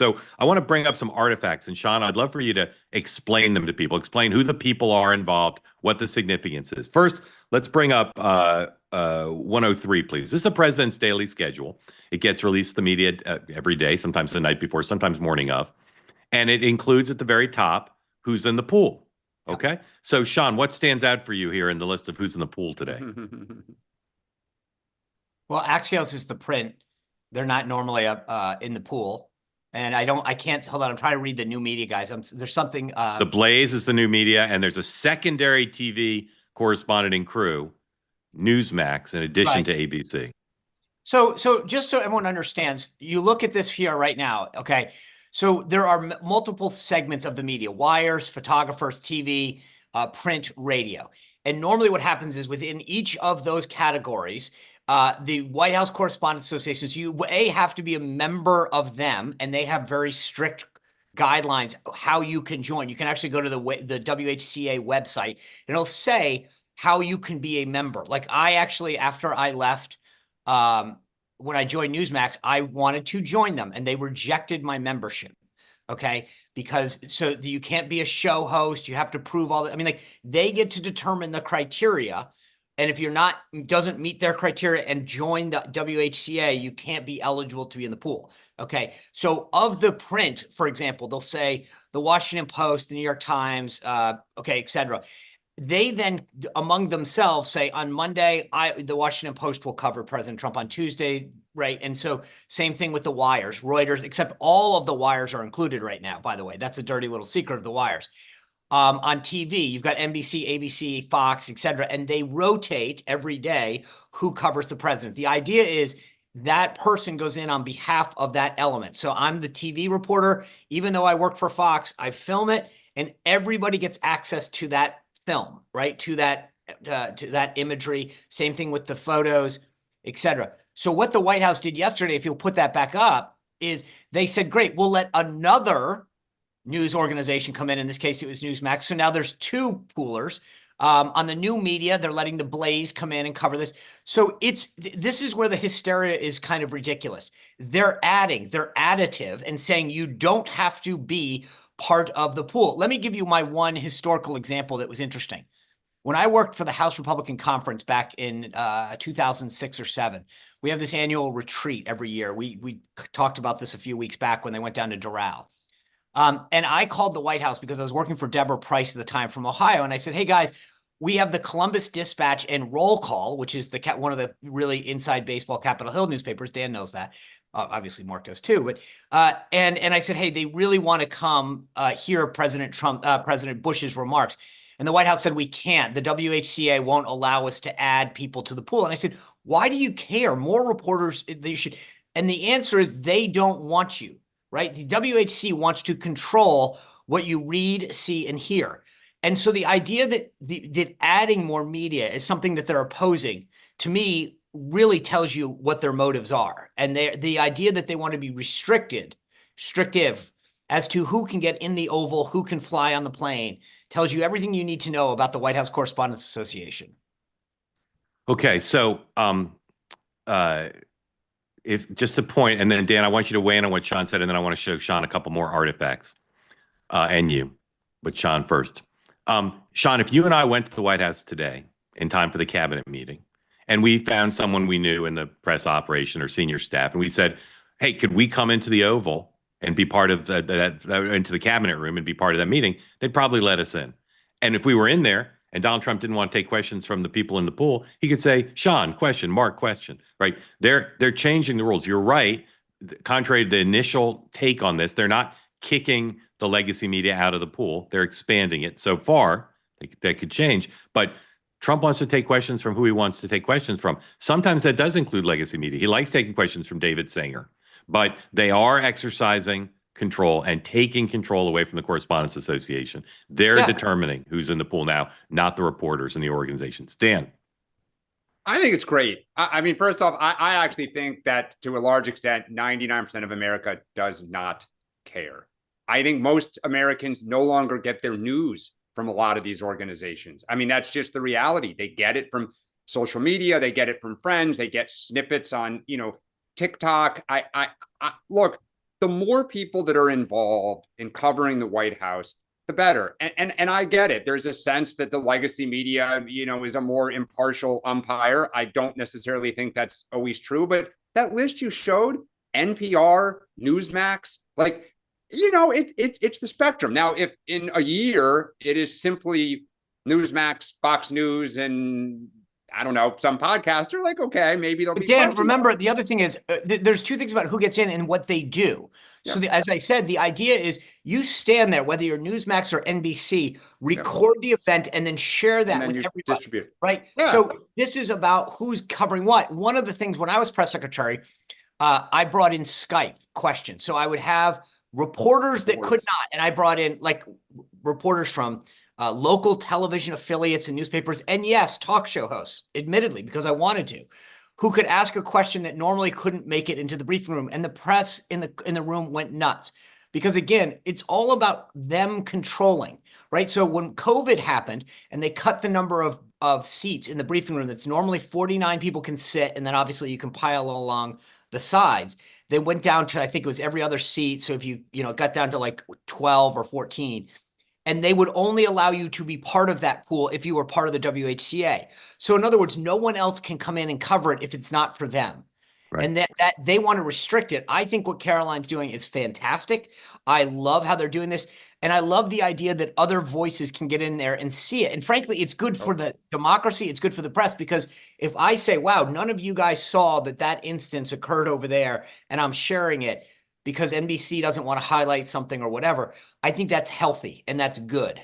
So I want to bring up some artifacts. And Sean, I'd love for you to explain them to people, explain who the people are involved, what the significance is. First, let's bring up 103, please. This is the president's daily schedule. It gets released to the media every day, sometimes the night before, sometimes morning of. And it includes at the very top who's in the pool. Okay. So, Sean, what stands out for you here in the list of who's in the pool today? Well, Axios is the print. They're not normally in the pool. And I can't, hold on. I'm trying to read the new media, guys. There's something. The Blaze is the new media, and there's a secondary TV correspondent and crew, Newsmax, in addition to ABC. So just so everyone understands, you look at this here right now, okay? So there are multiple segments of the media: wires, photographers, TV, print, radio. And normally what happens is within each of those categories, the White House Correspondents Associations, you have to be a member of them, and they have very strict guidelines how you can join. You can actually go to the WHCA website, and it'll say how you can be a member. Like I actually, after I left, when I joined Newsmax, I wanted to join them, and they rejected my membership. Okay, because so you can't be a show host. You have to prove all that. I mean, like they get to determine the criteria. And if you're not, doesn't meet their criteria and join the WHCA, you can't be eligible to be in the pool. Okay. So of the print, for example, they'll say the Washington Post, the New York Times, okay, et cetera. They then among themselves say on Monday, the Washington Post will cover President Trump. On Tuesday, right? And so same thing with the wires, Reuters, except all of the wires are included right now, by the way. That's a dirty little secret of the wires. On TV, you've got NBC, ABC, Fox, et cetera, and they rotate every day who covers the president. The idea is that person goes in on behalf of that element. So I'm the TV reporter. Even though I work for Fox, I film it, and everybody gets access to that film, right? To that imagery. Same thing with the photos, et cetera. So what the White House did yesterday, if you'll put that back up, is they said, great, we'll let another news organization come in. In this case, it was Newsmax. So now there's two poolers. On the new media, they're letting the Blaze come in and cover this. So this is where the hysteria is kind of ridiculous. They're additive and saying you don't have to be part of the pool. Let me give you my one historical example that was interesting. When I worked for the House Republican Conference back in 2006 or 7, we have this annual retreat every year. We talked about this a few weeks back when they went down to Doral. And I called the White House because I was working for Deborah Price at the time from Ohio. And I said, hey, guys, we have the Columbus Dispatch and Roll Call, which is one of the really inside baseball Capitol Hill newspapers. Dan knows that. Obviously, Mark does too. But and I said, hey, they really want to come hear President Bush's remarks. And the White House said, we can't. The WHCA won't allow us to add people to the pool. And I said, why do you care? More reporters, they should. And the answer is they don't want you. Right? The WHC wants to control what you read, see, and hear. And so the idea that adding more media is something that they're opposing, to me, really tells you what their motives are. And the idea that they want to be restrictive as to who can get in the Oval, who can fly on the plane, tells you everything you need to know about the White House Correspondents Association. Okay, so if just a point, and then Dan, I want you to weigh in on what Sean said, and then I want to show Sean a couple more artifacts, and you, but Sean first. Sean, if you and I went to the White House today in time for the cabinet meeting, and we found someone we knew in the press operation or senior staff, and we said, hey, could we come into the Oval and be part of into the cabinet room and be part of that meeting, they'd probably let us in. And if we were in there and Donald Trump didn't want to take questions from the people in the pool, he could say, Sean, question, Mark, question, right? They're changing the rules. You're right. Contrary to the initial take on this, they're not kicking the legacy media out of the pool. They're expanding it. So far, that could change. But Trump wants to take questions from who he wants to take questions from. Sometimes that does include legacy media. He likes taking questions from David Sanger. But they are exercising control and taking control away from the Correspondents Association. They're determining who's in the pool now, not the reporters and the organizations. Dan. I think it's great. I mean, first off, I actually think that to a large extent, 99% of America does not care. I think most Americans no longer get their news from a lot of these organizations. I mean, that's just the reality. They get it from social media. They get it from friends. They get snippets on, TikTok. Look, the more people that are involved in covering the White House, the better. And I get it. There's a sense that the legacy media, is a more impartial umpire. I don't necessarily think that's always true, but that list you showed, NPR, Newsmax, like, it's the spectrum. Now, if in a year it is simply Newsmax, Fox News, and I don't know, some podcaster, like, okay, maybe they'll be. Dan, remember, the other thing is there's two things about who gets in and what they do. So as I said, the idea is you stand there, whether you're Newsmax or NBC, record the event and then share that with everybody. Distribute. Right. Yeah. So this is about who's covering what. One of the things when I was press secretary, I brought in Skype questions. So I would have reporters that could not, and I brought in like reporters from local television affiliates and newspapers, and yes, talk show hosts, admittedly, because I wanted to, who could ask a question that normally couldn't make it into the briefing room, and the press in the room went nuts. Because again, it's all about them controlling, right? So when COVID happened and they cut the number of seats in the briefing room that's normally 49 people can sit, and then obviously you can pile along the sides, they went down to, I think it was every other seat. So if you got down to like 12 or 14, and they would only allow you to be part of that pool if you were part of the WHCA. So in other words, no one else can come in and cover it if it's not for them. Right. And that they want to restrict it. I think what Caroline's doing is fantastic. I love how they're doing this. And I love the idea that other voices can get in there and see it. And frankly, it's good for the democracy. It's good for the press, because if I say, wow, none of you guys saw that instance occurred over there, and I'm sharing it because NBC doesn't want to highlight something or whatever, I think that's healthy and that's good.